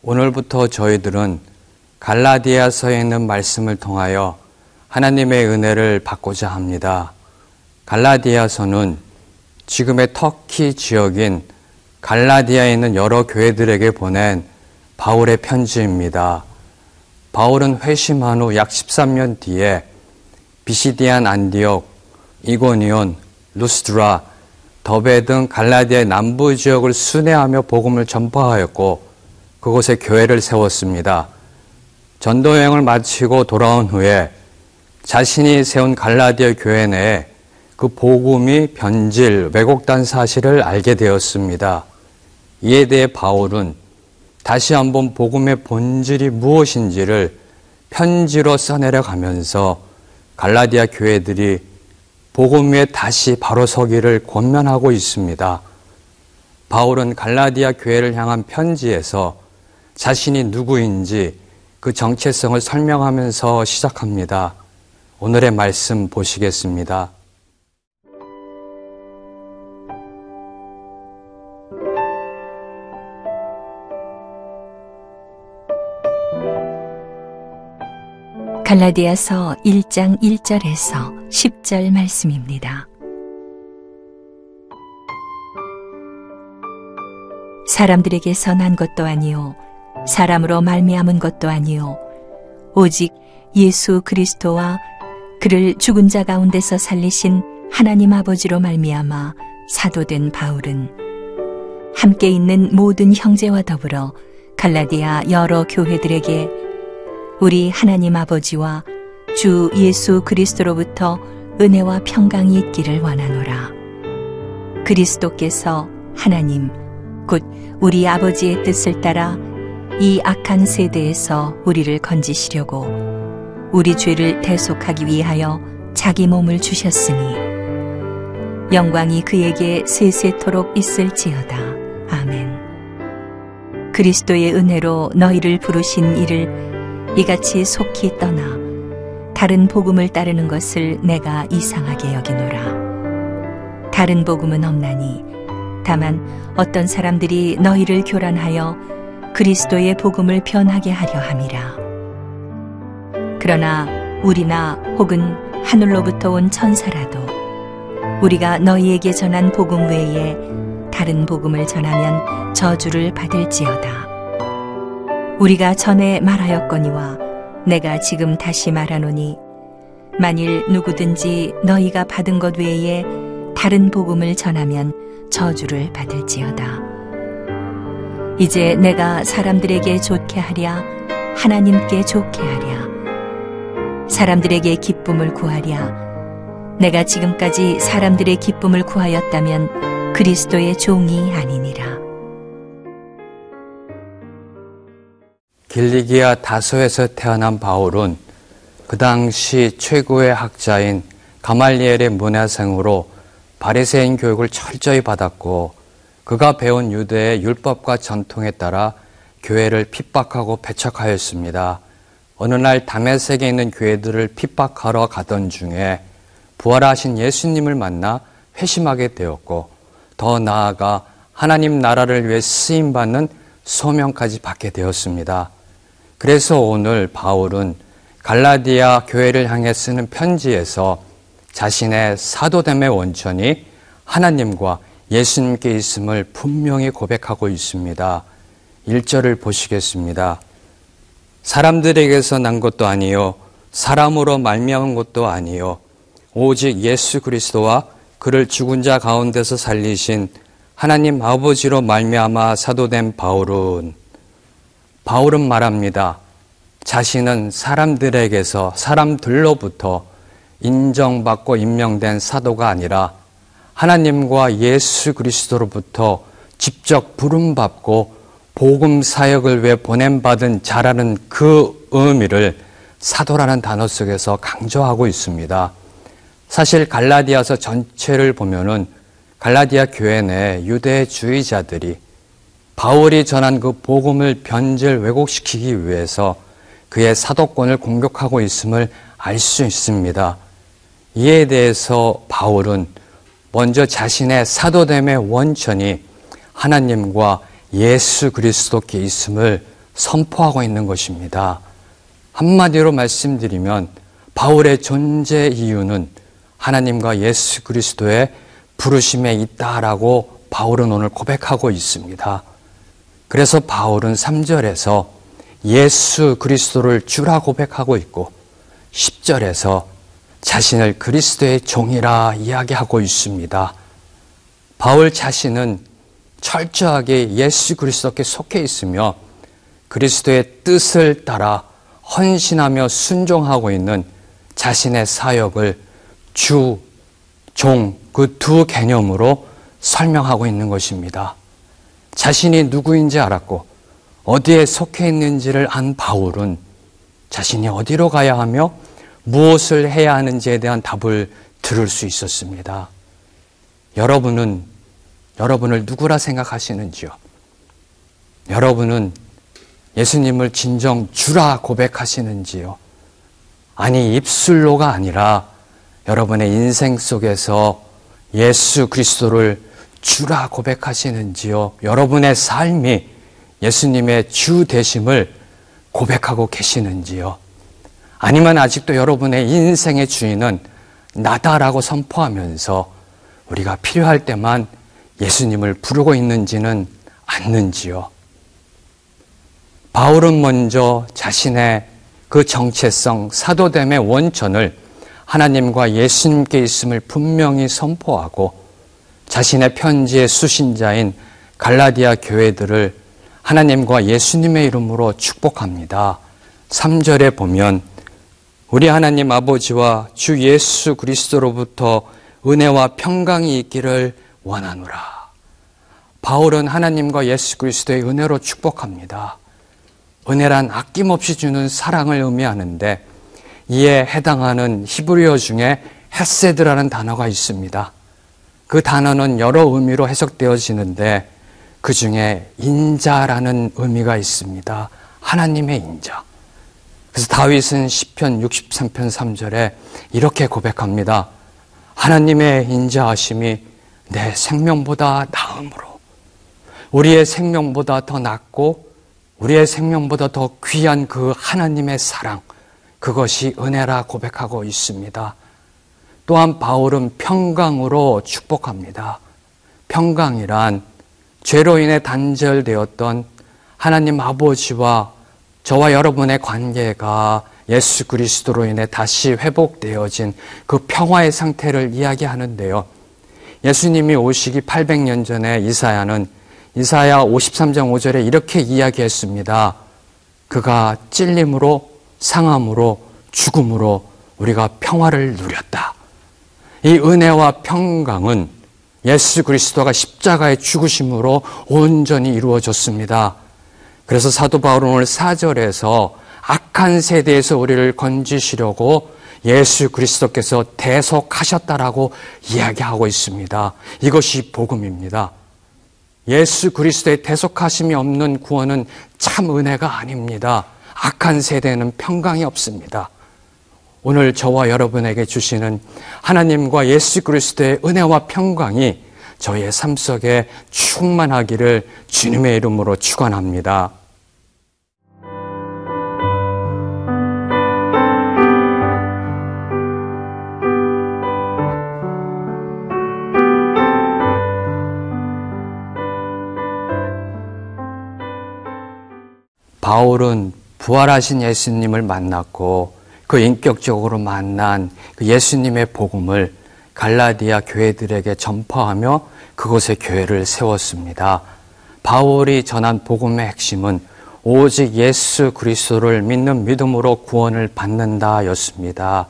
오늘부터 저희들은 갈라디아서에 있는 말씀을 통하여 하나님의 은혜를 받고자 합니다. 갈라디아서는 지금의 터키 지역인 갈라디아에 있는 여러 교회들에게 보낸 바울의 편지입니다. 바울은 회심한 후 약 13년 뒤에 비시디안 안디옥, 이고니온, 루스드라, 더베 등 갈라디아의 남부 지역을 순회하며 복음을 전파하였고 그곳에 교회를 세웠습니다. 전도 여행을 마치고 돌아온 후에 자신이 세운 갈라디아 교회 내에 그 복음이 변질, 왜곡된 사실을 알게 되었습니다. 이에 대해 바울은 다시 한번 복음의 본질이 무엇인지를 편지로 써내려 가면서 갈라디아 교회들이 복음 위에 다시 바로 서기를 권면하고 있습니다. 바울은 갈라디아 교회를 향한 편지에서 자신이 누구인지 그 정체성을 설명하면서 시작합니다. 오늘의 말씀 보시겠습니다. 갈라디아서 1장 1절에서 10절 말씀입니다. 사람들에게서 난 것도 아니요 사람으로 말미암은 것도 아니요 오직 예수 그리스도와 그를 죽은 자 가운데서 살리신 하나님 아버지로 말미암아 사도된 바울은 함께 있는 모든 형제와 더불어 갈라디아 여러 교회들에게 우리 하나님 아버지와 주 예수 그리스도로부터 은혜와 평강이 있기를 원하노라. 그리스도께서 하나님 곧 우리 아버지의 뜻을 따라 이 악한 세대에서 우리를 건지시려고 우리 죄를 대속하기 위하여 자기 몸을 주셨으니 영광이 그에게 세세토록 있을지어다. 아멘. 그리스도의 은혜로 너희를 부르신 이를 이같이 속히 떠나 다른 복음을 따르는 것을 내가 이상하게 여기노라. 다른 복음은 없나니 다만 어떤 사람들이 너희를 교란하여 그리스도의 복음을 변하게 하려 함이라. 그러나 우리나 혹은 하늘로부터 온 천사라도 우리가 너희에게 전한 복음 외에 다른 복음을 전하면 저주를 받을지어다. 우리가 전에 말하였거니와 내가 지금 다시 말하노니 만일 누구든지 너희가 받은 것 외에 다른 복음을 전하면 저주를 받을지어다. 이제 내가 사람들에게 좋게 하랴 하나님께 좋게 하랴 사람들에게 기쁨을 구하랴 내가 지금까지 사람들의 기쁨을 구하였다면 그리스도의 종이 아니니라. 길리기아 다소에서 태어난 바울은 그 당시 최고의 학자인 가말리엘의 문화생으로 바리새인 교육을 철저히 받았고 그가 배운 유대의 율법과 전통에 따라 교회를 핍박하고 배척하였습니다. 어느 날 다메섹에 있는 교회들을 핍박하러 가던 중에 부활하신 예수님을 만나 회심하게 되었고 더 나아가 하나님 나라를 위해 쓰임받는 소명까지 받게 되었습니다. 그래서 오늘 바울은 갈라디아 교회를 향해 쓰는 편지에서 자신의 사도됨의 원천이 하나님과 예수님께 있음을 분명히 고백하고 있습니다. 1절을 보시겠습니다. 사람들에게서 난 것도 아니요 사람으로 말미암은 것도 아니요 오직 예수 그리스도와 그를 죽은 자 가운데서 살리신 하나님 아버지로 말미암아 사도된 바울은 말합니다. 자신은 사람들로부터 인정받고 임명된 사도가 아니라 하나님과 예수 그리스도로부터 직접 부름받고 복음 사역을 위해 보냄받은 자라는 그 의미를 사도라는 단어 속에서 강조하고 있습니다. 사실 갈라디아서 전체를 보면은 갈라디아 교회 내 유대주의자들이 바울이 전한 그 복음을 변질 왜곡시키기 위해서 그의 사도권을 공격하고 있음을 알 수 있습니다. 이에 대해서 바울은 먼저 자신의 사도됨의 원천이 하나님과 예수 그리스도께 있음을 선포하고 있는 것입니다. 한마디로 말씀드리면 바울의 존재 이유는 하나님과 예수 그리스도의 부르심에 있다라고 바울은 오늘 고백하고 있습니다. 그래서 바울은 3절에서 예수 그리스도를 주라 고백하고 있고 10절에서 자신을 그리스도의 종이라 이야기하고 있습니다. 바울 자신은 철저하게 예수 그리스도께 속해 있으며 그리스도의 뜻을 따라 헌신하며 순종하고 있는 자신의 사역을 주, 종, 그 두 개념으로 설명하고 있는 것입니다. 자신이 누구인지 알았고 어디에 속해 있는지를 안 바울은 자신이 어디로 가야 하며 무엇을 해야 하는지에 대한 답을 들을 수 있었습니다. 여러분을 누구라 생각하시는지요? 여러분은 예수님을 진정 주라 고백하시는지요? 아니, 입술로가 아니라 여러분의 인생 속에서 예수 그리스도를 주라 고백하시는지요? 여러분의 삶이 예수님의 주 되심을 고백하고 계시는지요? 아니면 아직도 여러분의 인생의 주인은 나다라고 선포하면서 우리가 필요할 때만 예수님을 부르고 있는지는 않는지요? 바울은 먼저 자신의 그 정체성, 사도됨의 원천을 하나님과 예수님께 있음을 분명히 선포하고 자신의 편지의 수신자인 갈라디아 교회들을 하나님과 예수님의 이름으로 축복합니다. 3절에 보면 우리 하나님 아버지와 주 예수 그리스도로부터 은혜와 평강이 있기를 원하노라. 바울은 하나님과 예수 그리스도의 은혜로 축복합니다. 은혜란 아낌없이 주는 사랑을 의미하는데 이에 해당하는 히브리어 중에 헤세드라는 단어가 있습니다. 그 단어는 여러 의미로 해석되어지는데 그 중에 인자라는 의미가 있습니다. 하나님의 인자. 그래서 다윗은 시편 63편 3절에 이렇게 고백합니다. 하나님의 인자하심이 내 생명보다 나음으로 우리의 생명보다 더 낫고 우리의 생명보다 더 귀한 그 하나님의 사랑, 그것이 은혜라 고백하고 있습니다. 또한 바울은 평강으로 축복합니다. 평강이란 죄로 인해 단절되었던 하나님 아버지와 저와 여러분의 관계가 예수 그리스도로 인해 다시 회복되어진 그 평화의 상태를 이야기하는데요. 예수님이 오시기 800년 전에 이사야는 이사야 53장 5절에 이렇게 이야기했습니다. 그가 찔림으로 상함으로 죽음으로 우리가 평화를 누렸다. 이 은혜와 평강은 예수 그리스도가 십자가의 죽으심으로 온전히 이루어졌습니다. 그래서 사도 바울은 오늘 4절에서 악한 세대에서 우리를 건지시려고 예수 그리스도께서 대속하셨다라고 이야기하고 있습니다. 이것이 복음입니다. 예수 그리스도의 대속하심이 없는 구원은 참 은혜가 아닙니다. 악한 세대에는 평강이 없습니다. 오늘 저와 여러분에게 주시는 하나님과 예수 그리스도의 은혜와 평강이 저의 삶 속에 충만하기를 주님의 이름으로 축원합니다. 바울은 부활하신 예수님을 만났고 그 인격적으로 만난 그 예수님의 복음을 갈라디아 교회들에게 전파하며 그곳에 교회를 세웠습니다. 바울이 전한 복음의 핵심은 오직 예수 그리스도를 믿는 믿음으로 구원을 받는다였습니다.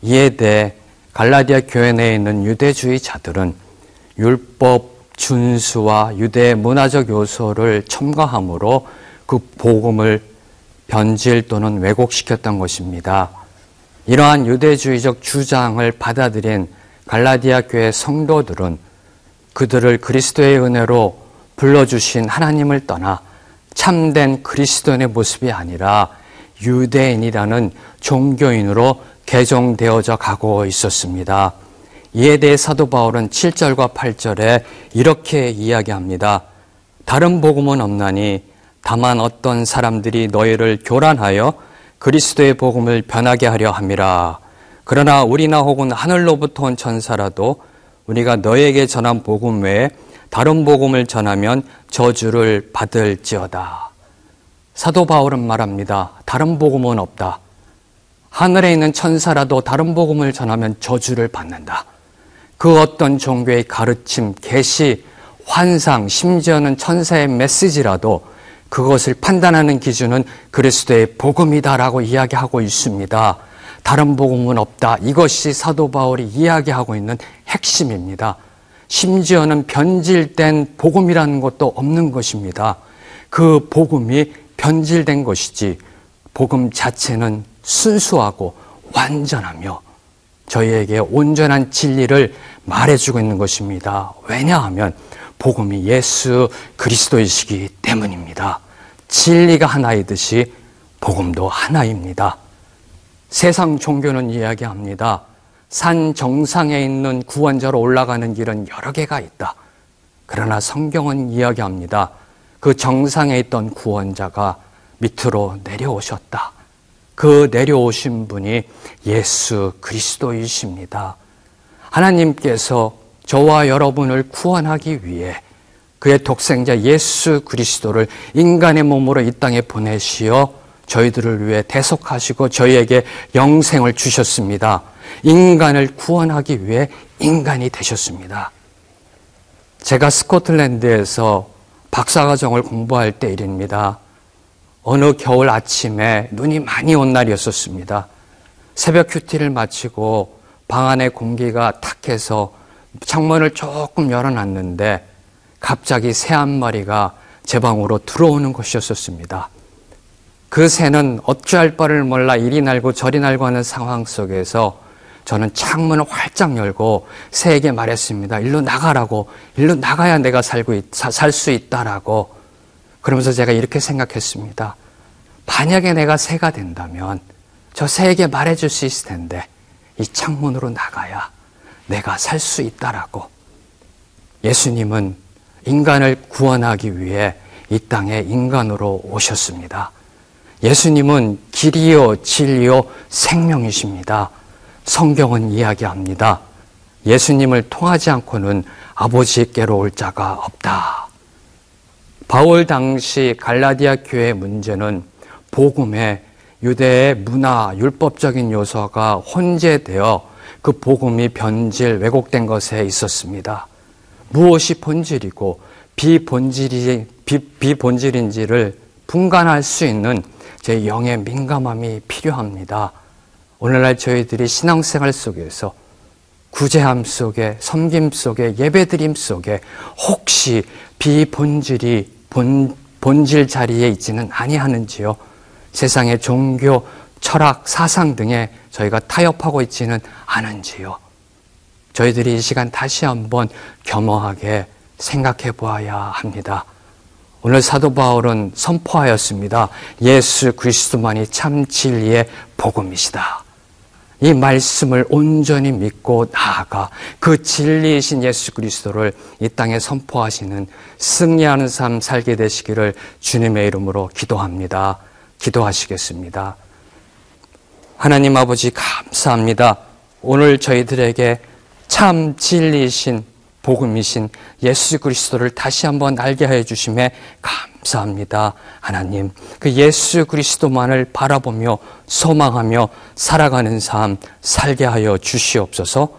이에 대해 갈라디아 교회 내에 있는 유대주의자들은 율법, 준수와 유대의 문화적 요소를 첨가함으로 그 복음을 변질 또는 왜곡시켰던 것입니다. 이러한 유대주의적 주장을 받아들인 갈라디아 교회 성도들은 그들을 그리스도의 은혜로 불러주신 하나님을 떠나 참된 그리스도인의 모습이 아니라 유대인이라는 종교인으로 개종되어져 가고 있었습니다. 이에 대해 사도 바울은 7절과 8절에 이렇게 이야기합니다. 다른 복음은 없나니 다만 어떤 사람들이 너희를 교란하여 그리스도의 복음을 변하게 하려 함이라. 그러나 우리나 혹은 하늘로부터 온 천사라도 우리가 너에게 전한 복음 외에 다른 복음을 전하면 저주를 받을지어다. 사도 바울은 말합니다. 다른 복음은 없다. 하늘에 있는 천사라도 다른 복음을 전하면 저주를 받는다. 그 어떤 종교의 가르침, 계시, 환상, 심지어는 천사의 메시지라도 그것을 판단하는 기준은 그리스도의 복음이다라고 이야기하고 있습니다. 다른 복음은 없다. 이것이 사도 바울이 이야기하고 있는 핵심입니다. 심지어는 변질된 복음이라는 것도 없는 것입니다. 그 복음이 변질된 것이지 복음 자체는 순수하고 완전하며 저희에게 온전한 진리를 말해주고 있는 것입니다. 왜냐하면 복음이 예수 그리스도이시기 때문입니다. 진리가 하나이듯이 복음도 하나입니다. 세상 종교는 이야기합니다. 산 정상에 있는 구원자로 올라가는 길은 여러 개가 있다. 그러나 성경은 이야기합니다. 그 정상에 있던 구원자가 밑으로 내려오셨다. 그 내려오신 분이 예수 그리스도이십니다. 하나님께서 저와 여러분을 구원하기 위해 그의 독생자 예수 그리스도를 인간의 몸으로 이 땅에 보내시어 저희들을 위해 대속하시고 저희에게 영생을 주셨습니다. 인간을 구원하기 위해 인간이 되셨습니다. 제가 스코틀랜드에서 박사과정을 공부할 때 일입니다. 어느 겨울 아침에 눈이 많이 온 날이었었습니다. 새벽 큐티를 마치고 방 안에 공기가 탁해서 창문을 조금 열어놨는데 갑자기 새 한 마리가 제 방으로 들어오는 것이었습니다. 그 새는 어찌할 바를 몰라 이리 날고 저리 날고 하는 상황 속에서 저는 창문을 활짝 열고 새에게 말했습니다. 일로 나가라고. 일로 나가야 내가 살 수 있다라고. 그러면서 제가 이렇게 생각했습니다. 만약에 내가 새가 된다면 저 새에게 말해줄 수 있을 텐데 이 창문으로 나가야 내가 살 수 있다라고. 예수님은 인간을 구원하기 위해 이 땅에 인간으로 오셨습니다. 예수님은 길이요 진리요 생명이십니다. 성경은 이야기합니다. 예수님을 통하지 않고는 아버지께로 올 자가 없다. 바울 당시 갈라디아 교회의 문제는 복음에 유대의 문화, 율법적인 요소가 혼재되어 그 복음이 변질, 왜곡된 것에 있었습니다. 무엇이 본질이고 비본질인지를 분간할 수 있는 제 영의 민감함이 필요합니다. 오늘날 저희들이 신앙생활 속에서 구제함 속에, 섬김 속에, 예배드림 속에 혹시 비본질이 본질 자리에 있지는 아니하는지요? 세상의 종교, 철학, 사상 등에 저희가 타협하고 있지는 않은지요? 저희들이 이 시간 다시 한번 겸허하게 생각해 보아야 합니다. 오늘 사도 바울은 선포하였습니다. 예수 그리스도만이 참 진리의 복음이시다. 이 말씀을 온전히 믿고 나아가 그 진리이신 예수 그리스도를 이 땅에 선포하시는 승리하는 삶 살게 되시기를 주님의 이름으로 기도합니다. 기도하시겠습니다. 하나님 아버지 감사합니다. 오늘 저희들에게 참 진리이신 복음이신 예수 그리스도를 다시 한번 알게 하여 주심에 감사합니다. 하나님, 그 예수 그리스도만을 바라보며 소망하며 살아가는 삶 살게 하여 주시옵소서.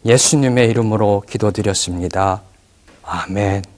예수님의 이름으로 기도드렸습니다. 아멘.